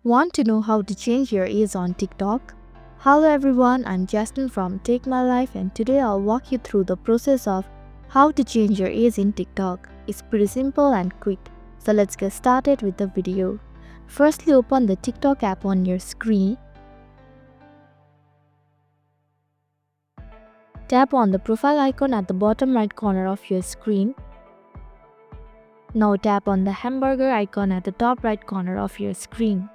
Want to know how to change your age on TikTok? Hello everyone, I'm Justin from Take My Life and today I'll walk you through the process of how to change your age in TikTok. It's pretty simple and quick. So let's get started with the video. Firstly, open the TikTok app on your screen. Tap on the profile icon at the bottom right corner of your screen. Now tap on the hamburger icon at the top right corner of your screen.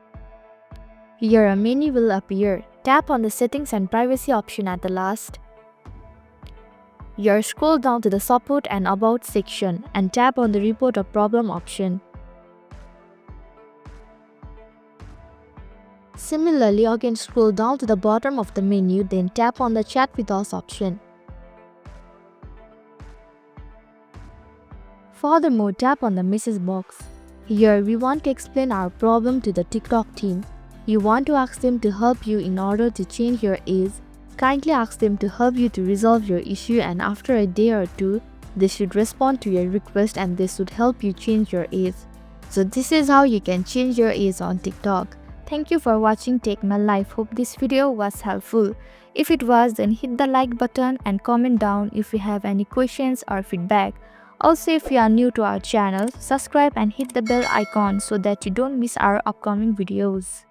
Here a menu will appear. Tap on the settings and privacy option at the last. Here scroll down to the support and about section and tap on the report a problem option. Similarly, again scroll down to the bottom of the menu, then tap on the chat with us option. Furthermore, tap on the message box. Here we want to explain our problem to the TikTok team. You want to ask them to help you in order to change your age. Kindly ask them to help you to resolve your issue, and after a day or two, they should respond to your request and they should help you change your age. So this is how you can change your age on TikTok. Thank you for watching Take My Life. Hope this video was helpful. If it was, then hit the like button and comment down if you have any questions or feedback. Also, if you are new to our channel, subscribe and hit the bell icon so that you don't miss our upcoming videos.